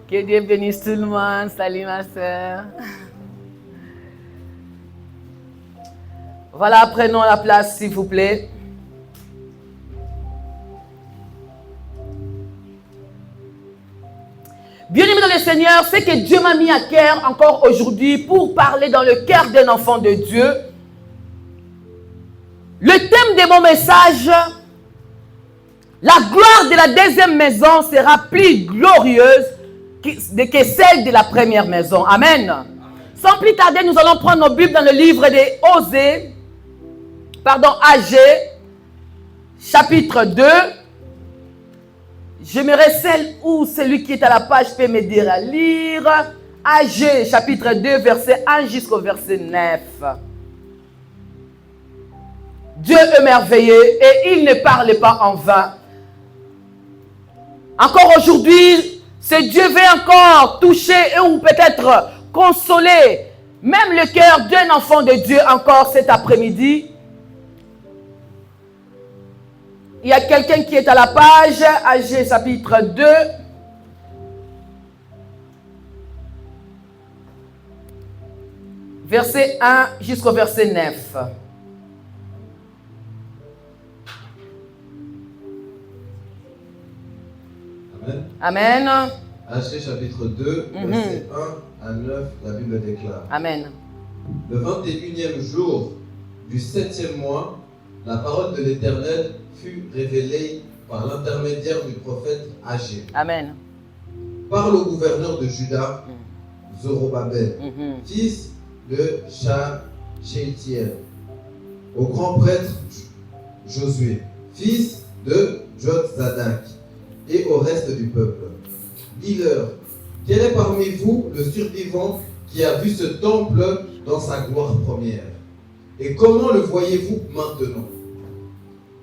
Que Dieu bénisse tout le monde. Salut ma soeur. Voilà, prenons la place s'il vous plaît. Bien-aimé dans le Seigneur, c'est que Dieu m'a mis à cœur encore aujourd'hui pour parler dans le cœur d'un enfant de Dieu. Le thème de mon message, la gloire de la deuxième maison sera plus glorieuse que celle de la première maison. Amen. Sans plus tarder, nous allons prendre nos Bibles dans le livre de Agé, chapitre 2. J'aimerais celle ou celui qui est à la page peut m'aider à lire. Agé, chapitre 2, verset 1 jusqu'au verset 9. Dieu est merveilleux et il ne parle pas en vain. Encore aujourd'hui, ce Dieu veut encore toucher ou peut-être consoler même le cœur d'un enfant de Dieu encore cet après-midi. Il y a quelqu'un qui est à la page, Agé chapitre 2. Verset 1 jusqu'au verset 9. Amen. Amen. Agé chapitre 2, verset 1 à 9, la Bible déclare. Amen. Le 21e jour du 7e mois, la parole de l'Éternel fut révélée par l'intermédiaire du prophète Agé. Amen. Parle au gouverneur de Juda, Zorobabel, fils de Shealtiel, au grand prêtre Josué, fils de Jotzadak, et au reste du peuple. Dis-leur, quel est parmi vous le survivant qui a vu ce temple dans sa gloire première? Et comment le voyez-vous maintenant?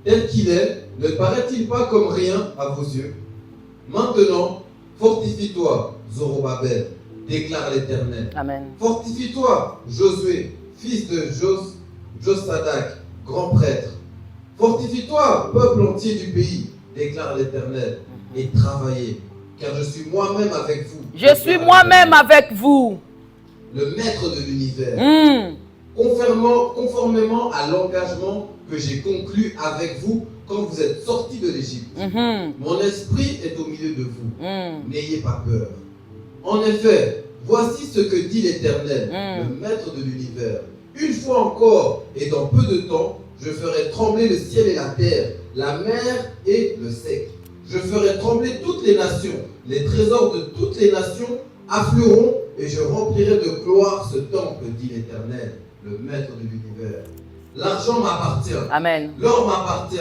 Tel qu'il est, ne paraît-il pas comme rien à vos yeux? Maintenant, fortifie-toi, Zorobabel, déclare l'Éternel. Amen. Fortifie-toi, Josué, fils de Josadak, grand prêtre. Fortifie-toi, peuple entier du pays, déclare l'Éternel, et travaillez, car je suis moi-même avec vous. Je suis moi-même avec vous. Le maître de l'univers. Conformément à l'engagement que j'ai conclu avec vous quand vous êtes sortis de l'Égypte. Mon esprit est au milieu de vous. N'ayez pas peur. En effet, voici ce que dit l'Éternel, le maître de l'univers. Une fois encore, et dans peu de temps, je ferai trembler le ciel et la terre, la mer et le sec. Je ferai trembler toutes les nations. Les trésors de toutes les nations afflueront et je remplirai de gloire ce temple, dit l'Éternel, le maître de l'univers. L'argent m'appartient. Amen. L'or m'appartient,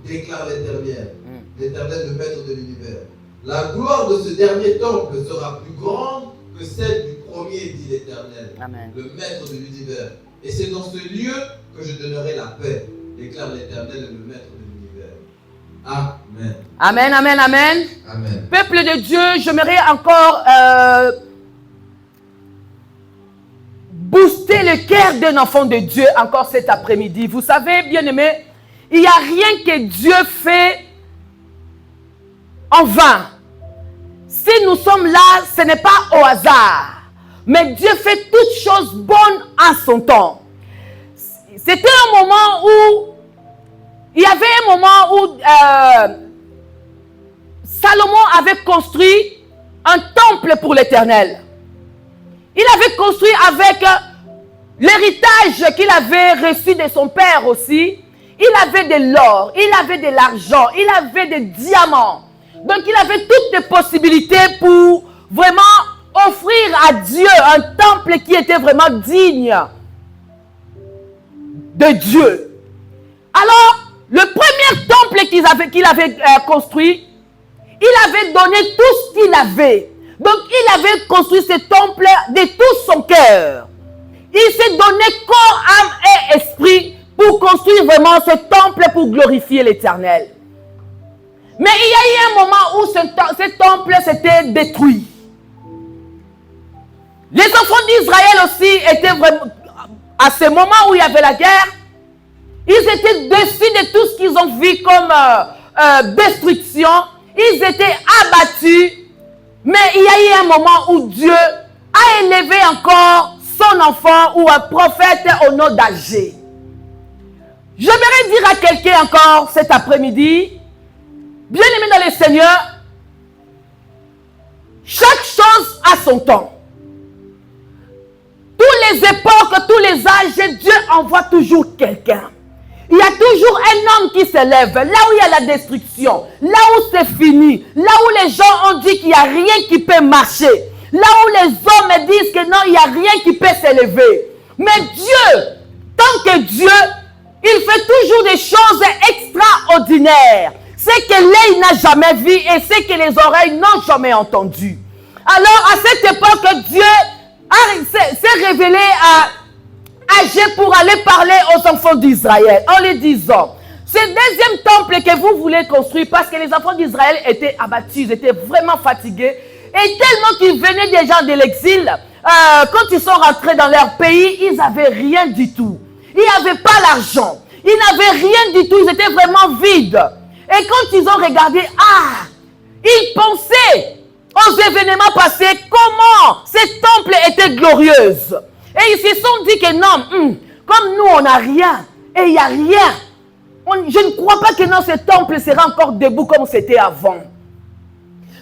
déclare l'Éternel, l'Éternel, le maître de l'univers. La gloire de ce dernier temple sera plus grande que celle du premier, dit l'Éternel, le maître de l'univers. Et c'est dans ce lieu que je donnerai la paix, déclare l'Éternel, le maître de l'univers. Amen. Amen, amen, amen. Amen. Peuple de Dieu, j'aimerais encore booster le cœur d'un enfant de Dieu encore cet après-midi. Vous savez, bien-aimés, il n'y a rien que Dieu fait en vain. Si nous sommes là, ce n'est pas au hasard. Mais Dieu fait toutes choses bonnes en son temps. C'était un moment où, il y avait un moment où Salomon avait construit un temple pour l'Éternel. Il avait construit avec l'héritage qu'il avait reçu de son père aussi. Il avait de l'or, il avait de l'argent, il avait des diamants. Donc il avait toutes les possibilités pour vraiment offrir à Dieu un temple qui était vraiment digne de Dieu. Alors, le premier temple qu'il avait construit, il avait donné tout ce qu'il avait. Donc, il avait construit ce temple de tout son cœur. Il s'est donné corps, âme et esprit pour construire vraiment ce temple pour glorifier l'Éternel. Mais il y a eu un moment où ce temple s'était détruit. Les enfants d'Israël aussi étaient vraiment, à ce moment où il y avait la guerre, ils étaient déçus de tout ce qu'ils ont vu comme destruction. Ils étaient abattus. Mais il y a eu un moment où Dieu a élevé encore son enfant ou un prophète au nom d'Agé. J'aimerais dire à quelqu'un encore cet après-midi, bien-aimé dans le Seigneur, chaque chose a son temps. Tous les époques, tous les âges, Dieu envoie toujours quelqu'un. Il y a toujours un homme qui s'élève, là où il y a la destruction, là où c'est fini, là où les gens ont dit qu'il n'y a rien qui peut marcher, là où les hommes disent que non, il n'y a rien qui peut s'élever. Mais Dieu, tant que Dieu, il fait toujours des choses extraordinaires. Ce que l'œil n'a jamais vu et ce que les oreilles n'ont jamais entendu. Alors, à cette époque, Dieu s'est révélé à Agé pour aller parler aux enfants d'Israël en lui disant, ce deuxième temple que vous voulez construire, parce que les enfants d'Israël étaient abattus, ils étaient vraiment fatigués, et tellement qu'ils venaient déjà de l'exil, quand ils sont rentrés dans leur pays, ils n'avaient rien du tout. Ils n'avaient pas l'argent, ils n'avaient rien du tout, ils étaient vraiment vides. Et quand ils ont regardé, ils pensaient aux événements passés, comment ce temple était glorieuse. Et ils se sont dit que non, comme nous on n'a rien, et il n'y a rien, je ne crois pas que non, ce temple sera encore debout comme c'était avant.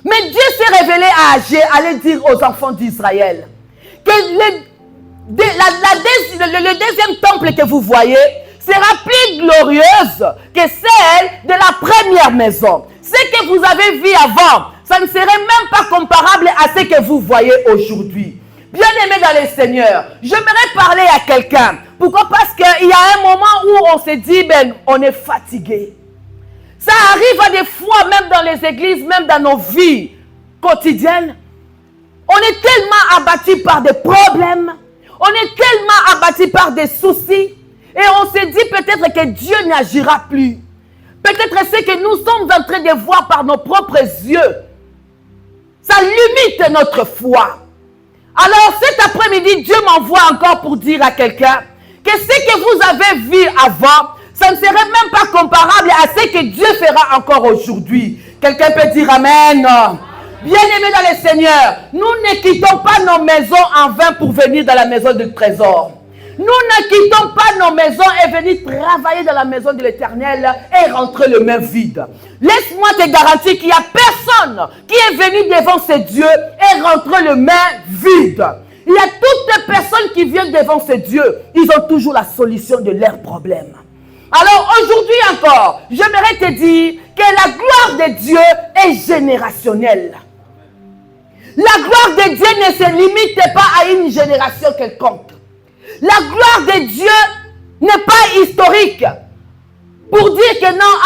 Mais Dieu s'est révélé à Agé, allait dire aux enfants d'Israël, que le deuxième temple que vous voyez sera plus glorieuse que celle de la première maison. Ce que vous avez vu avant, ça ne serait même pas comparable à ce que vous voyez aujourd'hui. Bien-aimé dans le Seigneur, j'aimerais parler à quelqu'un. Pourquoi? Parce qu'il y a un moment où on se dit, on est fatigué. Ça arrive à des fois, même dans les églises, même dans nos vies quotidiennes. On est tellement abattus par des problèmes. On est tellement abattus par des soucis. Et on se dit peut-être que Dieu n'agira plus. Peut-être c'est que nous sommes en train de voir par nos propres yeux. Ça limite notre foi. Alors cet après-midi, Dieu m'envoie encore pour dire à quelqu'un que ce que vous avez vu avant, ça ne serait même pas comparable à ce que Dieu fera encore aujourd'hui. Quelqu'un peut dire Amen. Bien-aimés dans le Seigneur, nous ne quittons pas nos maisons en vain pour venir dans la maison du trésor. Nous ne quittons pas nos maisons et venir travailler dans la maison de l'Éternel et rentrer les mains vides. Laisse-moi te garantir qu'il n'y a personne qui est venu devant ce Dieu et rentrer les mains vides. Il y a toutes les personnes qui viennent devant ce Dieu, ils ont toujours la solution de leurs problèmes. Alors aujourd'hui encore, j'aimerais te dire que la gloire de Dieu est générationnelle. La gloire de Dieu ne se limite pas à une génération quelconque. La gloire de Dieu n'est pas historique. Pour dire que non,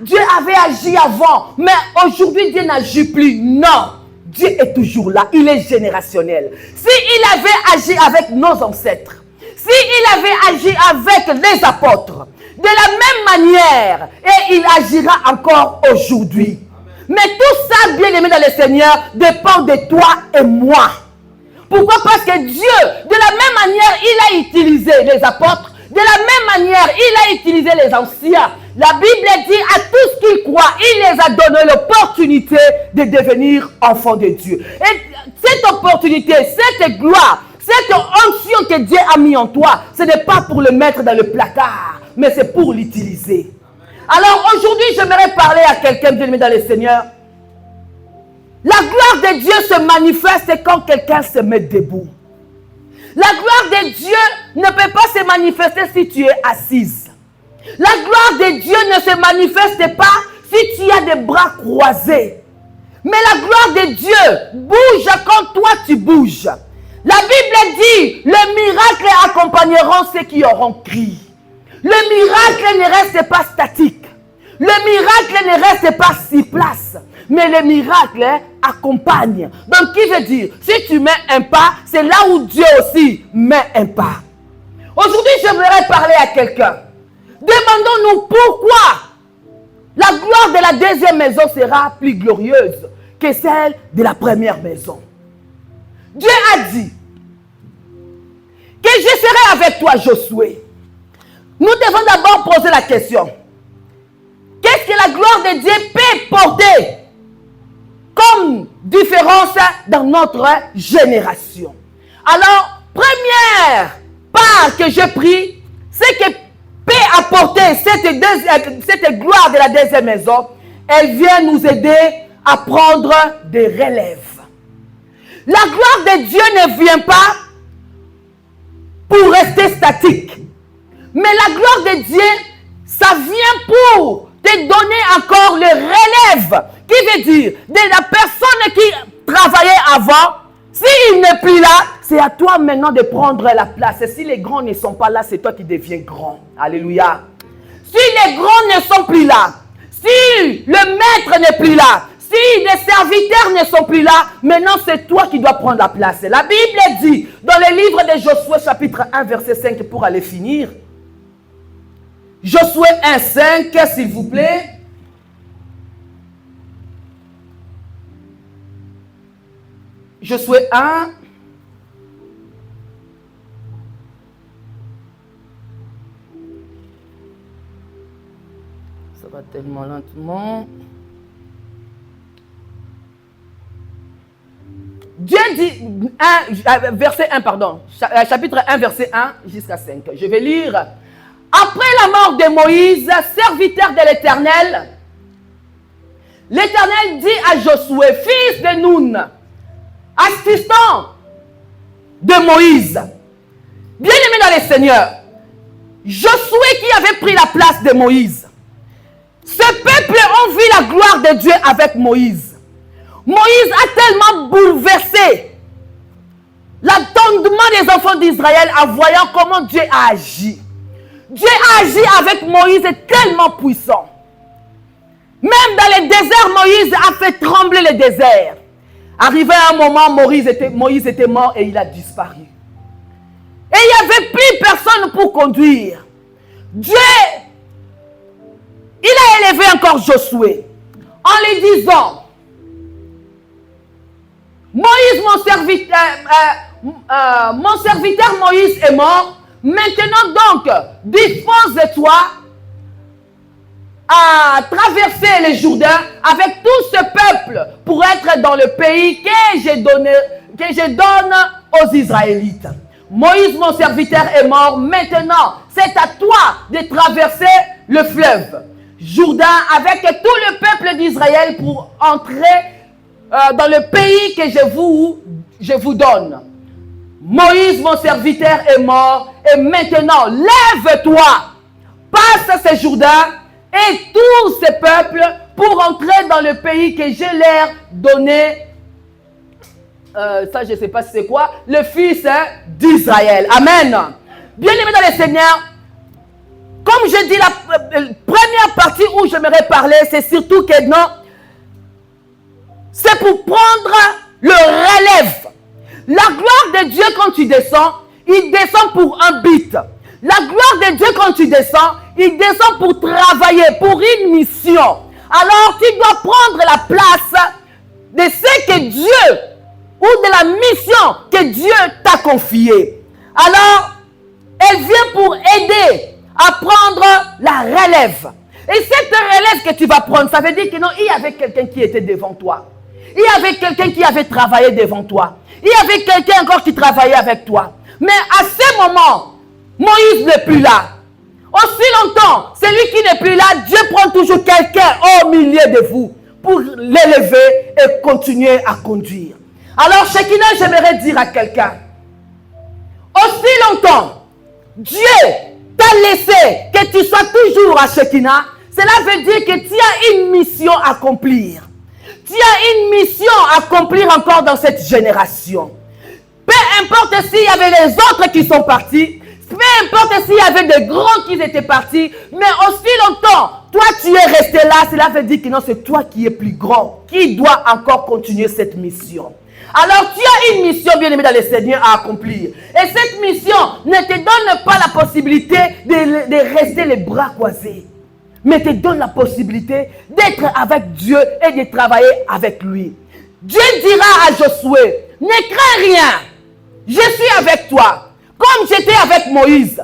Dieu avait agi avant, mais aujourd'hui Dieu n'agit plus. Non, Dieu est toujours là, il est générationnel. S'il avait agi avec nos ancêtres, s'il avait agi avec les apôtres, de la même manière, et il agira encore aujourd'hui. Mais tout ça, bien aimé dans le Seigneur, dépend de toi et moi. Pourquoi? Parce que Dieu, de la même manière, il a utilisé les apôtres, de la même manière, il a utilisé les anciens. La Bible dit à tous qui croient, il les a donné l'opportunité de devenir enfants de Dieu. Et cette opportunité, cette gloire, cette onction que Dieu a mis en toi, ce n'est pas pour le mettre dans le placard, mais c'est pour l'utiliser. Alors aujourd'hui, j'aimerais parler à quelqu'un bien-aimé dans le Seigneur. La gloire de Dieu se manifeste quand quelqu'un se met debout. La gloire de Dieu ne peut pas se manifester si tu es assise. La gloire de Dieu ne se manifeste pas si tu as des bras croisés. Mais la gloire de Dieu bouge quand toi tu bouges. La Bible dit, les miracles accompagneront ceux qui auront crié. Le miracle ne reste pas statique. Le miracle ne reste pas sur place. Mais le miracle accompagne. Donc, qui veut dire, si tu mets un pas, c'est là où Dieu aussi met un pas. Aujourd'hui, j'aimerais parler à quelqu'un. Demandons-nous pourquoi la gloire de la deuxième maison sera plus glorieuse que celle de la première maison. Dieu a dit que je serai avec toi, Josué. Nous devons d'abord poser la question. Qu'est-ce que la gloire de Dieu peut porter? comme différence dans notre génération. Alors, première part que j'ai pris, c'est que peut apporter cette gloire de la deuxième maison, elle vient nous aider à prendre des relèves. La gloire de Dieu ne vient pas pour rester statique. Mais la gloire de Dieu, ça vient pour te donner encore le relève. Qui veut dire, de la personne qui travaillait avant, s'il n'est plus là, c'est à toi maintenant de prendre la place. Et si les grands ne sont pas là, c'est toi qui deviens grand. Alléluia. Si les grands ne sont plus là, si le maître n'est plus là, si les serviteurs ne sont plus là, maintenant c'est toi qui dois prendre la place. La Bible dit, dans le livre de Josué chapitre 1 verset 5, pour aller finir. Josué 1, 5, s'il vous plaît. Josué 1. Ça va tellement lentement. Dieu dit, verset 1, pardon, chapitre 1, verset 1 jusqu'à 5. Je vais lire. Après la mort de Moïse, serviteur de l'Éternel, l'Éternel dit à Josué, fils de Nun, assistant de Moïse, bien-aimé dans le Seigneur, Josué qui avait pris la place de Moïse, ce peuple a vu la gloire de Dieu avec Moïse. Moïse a tellement bouleversé l'attendement des enfants d'Israël en voyant comment Dieu a agi. Dieu a agi avec Moïse est tellement puissant. Même dans le désert, Moïse a fait trembler le désert. Arrivé à un moment, Moïse était mort et il a disparu. Et il n'y avait plus personne pour conduire. Dieu, il a élevé encore Josué en lui disant, Moïse, mon serviteur Moïse est mort. Maintenant donc, dispose-toi à traverser le Jourdain avec tout ce peuple pour être dans le pays que je donne aux Israélites. Moïse, mon serviteur, est mort. Maintenant, c'est à toi de traverser le fleuve Jourdain avec tout le peuple d'Israël pour entrer dans le pays que je vous donne. Moïse, mon serviteur, est mort. Et maintenant, lève-toi, passe ce Jourdain et tout ce peuple pour entrer dans le pays que je leur donné. Ça, je ne sais pas si c'est quoi. Le fils d'Israël. Amen. Bien-aimé dans le Seigneur, comme je dis, la première partie où j'aimerais parler, c'est surtout que non, c'est pour prendre le relève. La gloire de Dieu, quand tu descends, il descend pour un but. La gloire de Dieu, quand tu descends, il descend pour travailler, pour une mission. Alors, tu dois prendre la place de ce que Dieu, ou de la mission que Dieu t'a confiée. Alors, elle vient pour aider à prendre la relève. Et cette relève que tu vas prendre, ça veut dire que non, il y avait quelqu'un qui était devant toi. Il y avait quelqu'un qui avait travaillé devant toi. Il y avait quelqu'un encore qui travaillait avec toi. Mais à ce moment, Moïse n'est plus là. Aussi longtemps, celui qui n'est plus là, Dieu prend toujours quelqu'un au milieu de vous pour l'élever et continuer à conduire. Alors, Shekinah, j'aimerais dire à quelqu'un, aussi longtemps, Dieu t'a laissé que tu sois toujours à Shekinah, cela veut dire que tu as une mission à accomplir. Tu as une mission à accomplir encore dans cette génération. Peu importe s'il y avait les autres qui sont partis, peu importe s'il y avait des grands qui étaient partis, mais aussi longtemps, toi tu es resté là, cela veut dire que non, c'est toi qui es plus grand, qui doit encore continuer cette mission. Alors tu as une mission, bien-aimé dans le Seigneur, à accomplir. Et cette mission ne te donne pas la possibilité de rester les bras croisés, mais te donne la possibilité d'être avec Dieu et de travailler avec lui. Dieu dira à Josué, ne crains rien, je suis avec toi. Comme j'étais avec Moïse,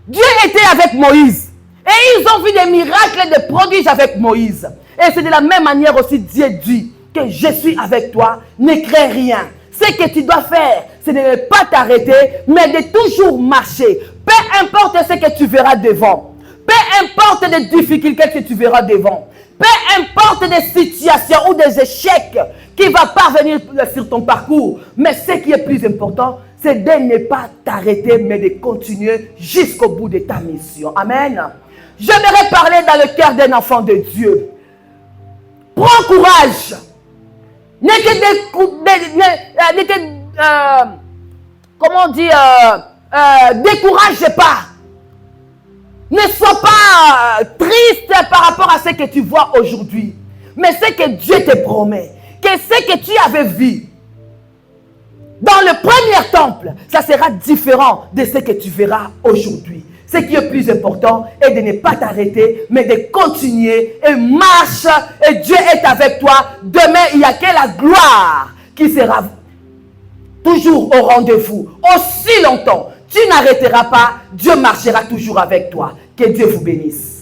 Dieu était avec Moïse. Et ils ont vu des miracles et des prodiges avec Moïse. Et c'est de la même manière aussi Dieu dit que je suis avec toi, ne crains rien. Ce que tu dois faire, c'est de ne pas t'arrêter, mais de toujours marcher. Peu importe ce que tu verras devant. Peu importe les difficultés que tu verras devant. Peu importe des situations ou des échecs qui vont parvenir sur ton parcours. Mais ce qui est plus important, c'est de ne pas t'arrêter, mais de continuer jusqu'au bout de ta mission. Amen. J'aimerais parler dans le cœur d'un enfant de Dieu. Prends courage. Ne décourage pas. Ne sois pas triste par rapport à ce que tu vois aujourd'hui. Mais ce que Dieu te promet, que ce que tu avais vu dans le premier temple, ça sera différent de ce que tu verras aujourd'hui. Ce qui est plus important est de ne pas t'arrêter, mais de continuer et marche. Et Dieu est avec toi. Demain, il n'y a que la gloire qui sera toujours au rendez-vous. Aussi longtemps, tu n'arrêteras pas. Dieu marchera toujours avec toi. Que Dieu vous bénisse.